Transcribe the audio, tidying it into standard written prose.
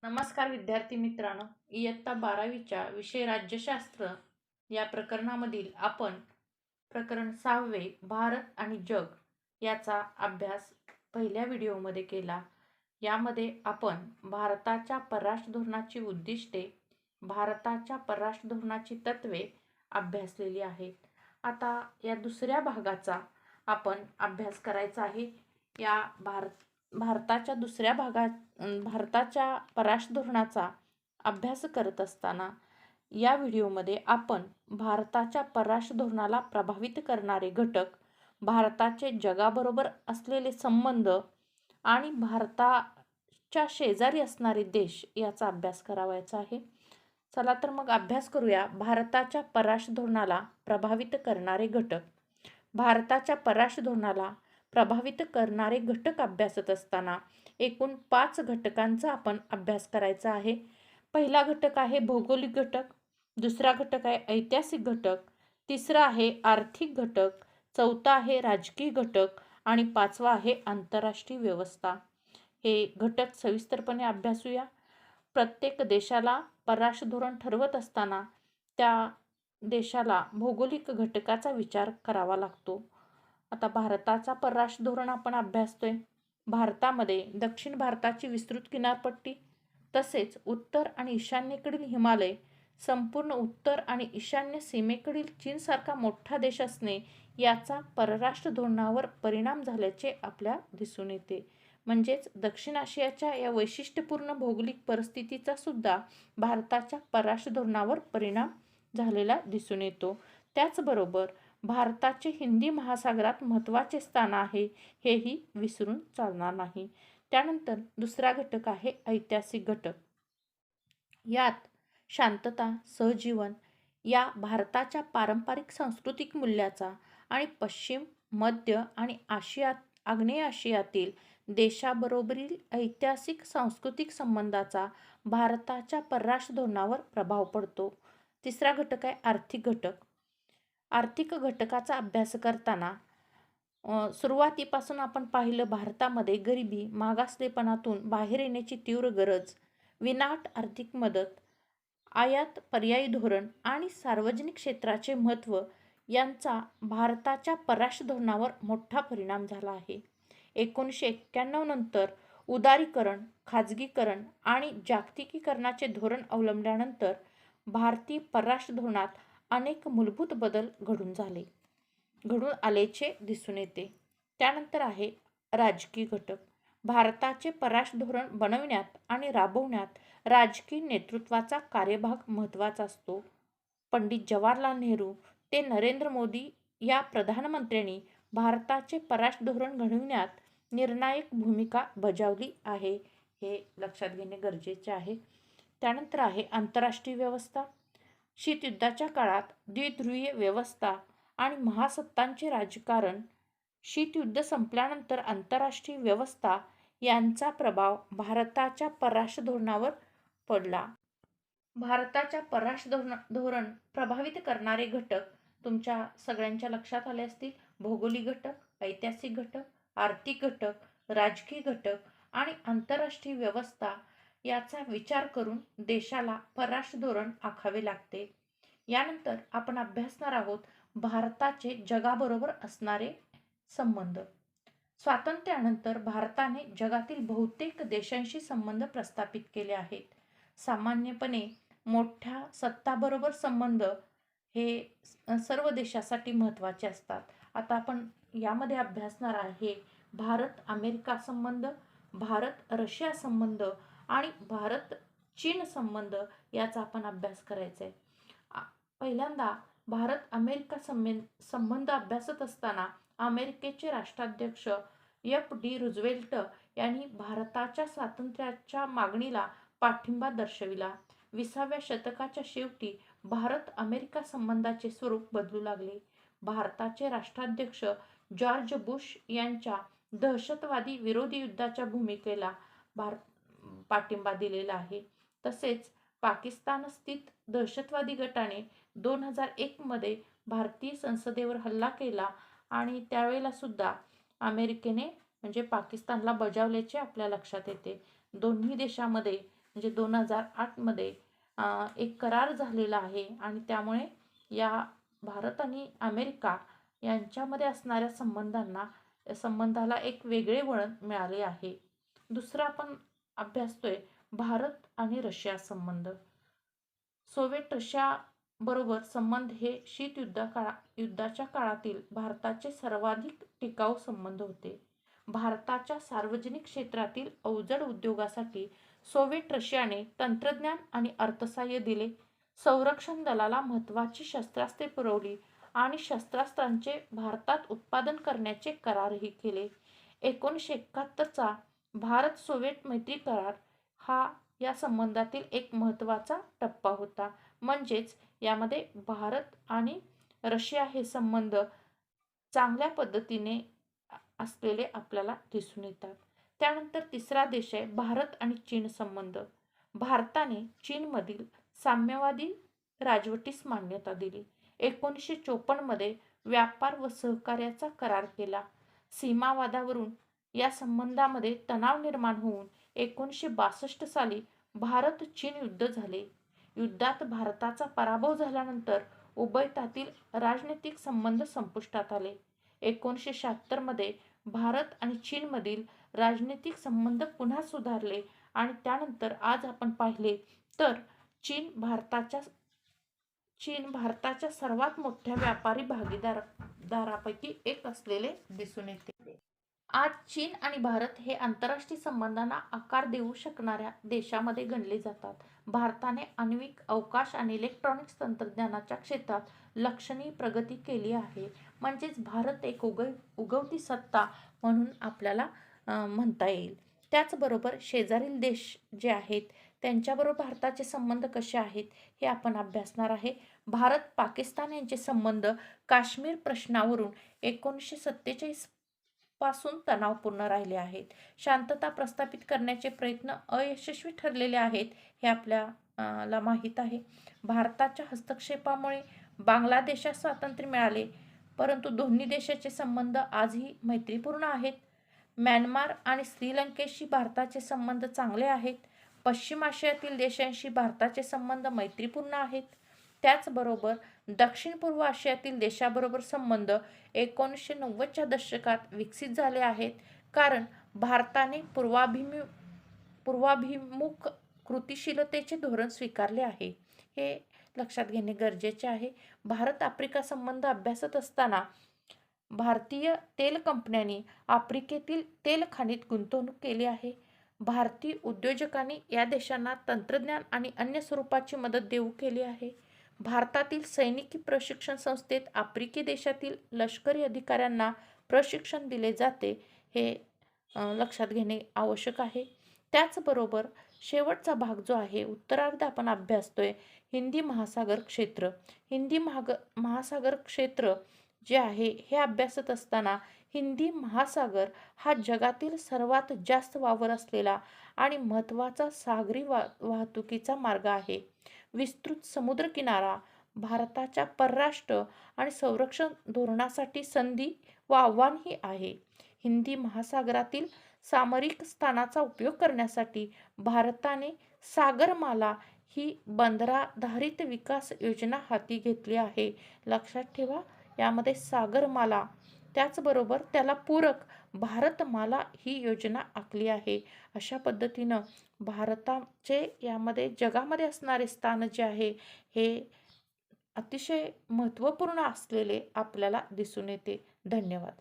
नमस्कार विद्यार्थी मित्रांनो, इयत्ता 12वीच्या विषय राज्यशास्त्र या प्रकरणामधील आपण प्रकरण 6वे भारत आणि जग याचा अभ्यास पहिल्या व्हिडिओमध्ये केला. यामध्ये आपण भारताच्या परराष्ट्र धोरणाची उद्दिष्टे, भारताच्या परराष्ट्र धोरणाची तत्त्वे अभ्यासलेली आहेत. आता या दुसऱ्या भागाचा आपण अभ्यास करायचा आहे. या भारताच्या दुसऱ्या भागात भारताच्या परराष्ट्र धोरणाचा अभ्यास करत असताना या व्हिडिओमध्ये आपण भारताच्या परराष्ट्र धोरणाला प्रभावित करणारे घटक, भारताचे जगाबरोबर असलेले संबंध आणि भारताच्या शेजारी असणारे देश याचा अभ्यास करावायचा आहे. चला तर मग अभ्यास करूया. भारताच्या परराष्ट्र धोरणाला प्रभावित करणारे घटक. भारताच्या परराष्ट्र धोरणाला प्रभावित करणारे घटक अभ्यासत असताना एकूण 5 घटकांचा आपण अभ्यास करायचा आहे. पहिला घटक आहे भौगोलिक घटक, दुसरा घटक आहे ऐतिहासिक घटक, तिसरा आहे आर्थिक घटक, चौथा आहे राजकीय घटक आणि पाचवा आहे आंतरराष्ट्रीय व्यवस्था. हे घटक सविस्तरपणे अभ्यासूया. प्रत्येक देशाला परराष्ट्र धोरण ठरवत असताना त्या देशाला भौगोलिक घटकाचा विचार करावा लागतो. आता भारताचा परराष्ट्र धोरण आपण अभ्यासतोय. भारतामध्ये दक्षिण भारताची विस्तृत किनारपट्टी, तसेच उत्तर आणि ईशान्येकडील हिमालय, संपूर्ण उत्तर आणि ईशान्य सीमेकडील चीनसारखा मोठा देश असणे याचा परराष्ट्र धोरणावर परिणाम झाल्याचे आपल्या दिसून येते. म्हणजेच दक्षिण आशियाच्या या वैशिष्ट्यपूर्ण भौगोलिक परिस्थितीचा सुद्धा भारताच्या परराष्ट्र धोरणावर परिणाम झालेला दिसून येतो. त्याचबरोबर भारताचे हिंदी महासागरात महत्त्वाचे स्थान आहे, हेही विसरून चालणार नाही. त्यानंतर दुसरा घटक आहे ऐतिहासिक घटक. यात शांतता, सहजीवन या भारताच्या पारंपरिक सांस्कृतिक मूल्याचा आणि पश्चिम, मध्य आणि आग्नेय आशियातील देशाबरोबरील ऐतिहासिक सांस्कृतिक संबंधाचा भारताच्या परराष्ट्र धोरणावर प्रभाव पडतो. तिसरा घटक आहे आर्थिक घटक. आर्थिक घटकाचा अभ्यास करताना सुरुवातीपासून आपण पाहिलं, भारतामध्ये गरिबी, मागासलेपणातून बाहेर येण्याची तीव्र गरज, विनाट आर्थिक मदत, आयात पर्यायी धोरण आणि सार्वजनिक क्षेत्राचे महत्त्व यांचा भारताच्या परराष्ट्र धोरणावर मोठा परिणाम झाला आहे. 1991 नंतर उदारीकरण, खाजगीकरण आणि जागतिकीकरणाचे धोरण अवलंबल्यानंतर भारतीय परराष्ट्र धोरणात अनेक मूलभूत बदल घडून आल्याचे दिसून येते. त्यानंतर आहे राजकीय घटक. भारताचे परराष्ट्र धोरण बनविण्यात आणि राबवण्यात राजकीय नेतृत्वाचा कार्यभाग महत्त्वाचा असतो. पंडित जवाहरलाल नेहरू ते नरेंद्र मोदी या प्रधानमंत्र्यांनी भारताचे परराष्ट्र धोरण घडविण्यात निर्णायक भूमिका बजावली आहे, हे लक्षात घेणे गरजेचे आहे. त्यानंतर आहे आंतरराष्ट्रीय व्यवस्था. शीतयुद्धाच्या काळात द्विध्रुवीय व्यवस्था आणि महासत्तांचे राजकारण, शीतयुद्ध संपल्यानंतर आंतरराष्ट्रीय व्यवस्था यांचा प्रभाव भारताच्या परराष्ट्र धोरणावर पडला. भारताच्या परराष्ट्र धोरण प्रभावित करणारे घटक तुमच्या सगळ्यांच्या लक्षात आले असतील. भौगोलिक घटक, ऐतिहासिक घटक, आर्थिक घटक, राजकीय घटक आणि आंतरराष्ट्रीय व्यवस्था याचा विचार करून देशाला परराष्ट्र धोरण आखावे लागते. यानंतर आपण अभ्यासणार आहोत भारताचे जगाबरोबर असणारे संबंध. स्वातंत्र्यानंतर भारताने जगातील बहुतेक देशांशी संबंध प्रस्थापित केले आहेत. सामान्यपणे मोठ्या सत्ताबरोबर संबंध हे सर्व देशासाठी महत्त्वाचे असतात. आता आपण यामध्ये अभ्यासणार आहे भारत अमेरिका संबंध, भारत रशिया संबंध आणि भारत चीन संबंध याचा आपण अभ्यास करायचा आहे. पहिल्यांदा भारत अमेरिका संबंध अभ्यासत असताना अमेरिकेचे राष्ट्राध्यक्ष F.D. रुझवेल्ट यांनी भारताच्या स्वातंत्र्याच्या मागणीला पाठिंबा दर्शविला. 20व्या शतकाच्या शेवटी भारत अमेरिका संबंधाचे स्वरूप बदलू लागले. भारताचे राष्ट्राध्यक्ष जॉर्ज बुश यांच्या दहशतवादी विरोधी युद्धाच्या भूमिकेला पाठिंबा दिलेला आहे. तसेच पाकिस्तान स्थित दहशतवादी गटाने 2001 मध्ये भारतीय संसदेवर हल्ला केला आणि त्यावेळेला सुद्धा अमेरिकेने म्हणजे पाकिस्तानला बजावल्याचे आपल्या लक्षात येते. दोन्ही देशामध्ये म्हणजे 2008मध्ये एक करार झालेला आहे आणि त्यामुळे या भारत आणि अमेरिका यांच्यामध्ये असणाऱ्या संबंधाला एक वेगळे वळण मिळाले आहे. दुसरा आपण अभ्यासतोय भारत आणि रशिया संबंध. सोव्हिएट रशिया बरोबर संबंध हे युद्धाच्या काळातील भारताचे सर्वाधिक टिकाऊ संबंध होते. भारताच्या सार्वजनिक क्षेत्रातील अवजड उद्योगासाठी सोव्हिएट रशियाने तंत्रज्ञान आणि अर्थसहाय्य दिले, संरक्षण दलाला महत्त्वाची शस्त्रास्त्रे पुरवली आणि शस्त्रास्त्रांचे भारतात उत्पादन करण्याचे करारही केले. 1971चा भारत सोव्हिएट मैत्री करार हा या संबंधातील एक महत्त्वाचा टप्पा होता. म्हणजेच यामध्ये भारत आणि रशिया हे संबंध चांगल्या पद्धतीने असलेले आपल्याला दिसून येतात. त्यानंतर तिसरा देश आहे भारत आणि चीन संबंध. भारताने चीनमधील साम्यवादी राजवटीस मान्यता दिली. 1954मध्ये व्यापार व सहकार्याचा करार केला. सीमावादावरून या संबंधामध्ये तणाव निर्माण होऊन 1962 साली भारत चीन युद्ध झाले. युद्धात भारताचा पराभव झाल्यानंतर उभयतातील राजनैतिक संबंध संपुष्टात आले. 1976मध्ये भारत आणि चीनमधील राजनैतिक संबंध पुन्हा सुधारले आणि त्यानंतर आज आपण पाहिले तर चीन भारताच्या सर्वात मोठ्या व्यापारी भागीदारापैकी एक असलेले दिसून येते. आज चीन आणि भारत हे आंतरराष्ट्रीय संबंधांना आकार देऊ शकणाऱ्या देशामध्ये गणले जातात. भारताने आण्विक, अवकाश आणि इलेक्ट्रॉनिक्स तंत्रज्ञानाच्या क्षेत्रात लक्षणीय प्रगती केली आहे. म्हणजेच भारत एक उगवती सत्ता म्हणून आपल्याला म्हणता येईल. त्याचबरोबर शेजारील देश जे आहेत त्यांच्याबरोबर भारताचे संबंध कसे आहेत हे आपण अभ्यासणार आहे. भारत पाकिस्तान यांचे संबंध काश्मीर प्रश्नावरून 1947 पासून तणावपूर्ण राहिले आहेत. शांतता प्रस्थापित करण्याचे प्रयत्न अयशस्वी ठरलेले आहेत हे आपल्याला माहीत आहे. भारताच्या हस्तक्षेपामुळे बांगलादेशास स्वातंत्र्य मिळाले, परंतु दोन्ही देशाचे संबंध आजही मैत्रीपूर्ण आहेत. म्यानमार आणि श्रीलंकेशी भारताचे संबंध चांगले आहेत. पश्चिम आशियातील देशांशी भारताचे संबंध मैत्रीपूर्ण आहेत. त्याचबरोबर दक्षिण पूर्व आशियातील देशाबरोबर संबंध 1990च्या दशकात विकसित झाले आहेत, कारण भारताने पूर्वाभिमुख कृतिशीलतेचे धोरण स्वीकारले आहे. हे लक्षात घेणे गरजेचे आहे. भारत आफ्रिका संबंध अभ्यासत असताना भारतीय तेल कंपन्यांनी आफ्रिकेतील तेल खाणीत गुंतवणूक केली आहे. भारतीय उद्योजकांनी या देशांना तंत्रज्ञान आणि अन्य स्वरूपाची मदत देऊ केली आहे. भारतातील सैनिकी प्रशिक्षण संस्थेत आफ्रिकी देशातील लष्करी अधिकाऱ्यांना प्रशिक्षण दिले जाते, हे लक्षात घेणे आवश्यक आहे. त्याचबरोबर शेवटचा भाग जो आहे उत्तरार्ध आपण अभ्यासतोय हिंदी महासागर क्षेत्र. हिंदी महासागर क्षेत्र जे आहे हे अभ्यासत असताना हिंदी महासागर हा जगातील सर्वात जास्त वावर असलेला आणि महत्त्वाचा सागरी वाहतुकीचा मार्ग आहे. विस्तृत समुद्रकिनारा भारताच्या परराष्ट्र आणि संरक्षण धोरणासाठी संधी व आव्हानही आहे. हिंदी महासागरातील सामरिक स्थानाचा उपयोग करण्यासाठी भारताने सागरमाला ही बंदराधारित विकास योजना हाती घेतली आहे. लक्षात ठेवा, यामध्ये सागरमाला त्याचबरोबर त्याला पूरक भारतमाला ही योजना आखली आहे. अशा पद्धतीनं भारताचे यामध्ये जगामध्ये असणारे स्थान जे आहे हे अतिशय महत्त्वपूर्ण असलेले आपल्याला दिसून येते. धन्यवाद.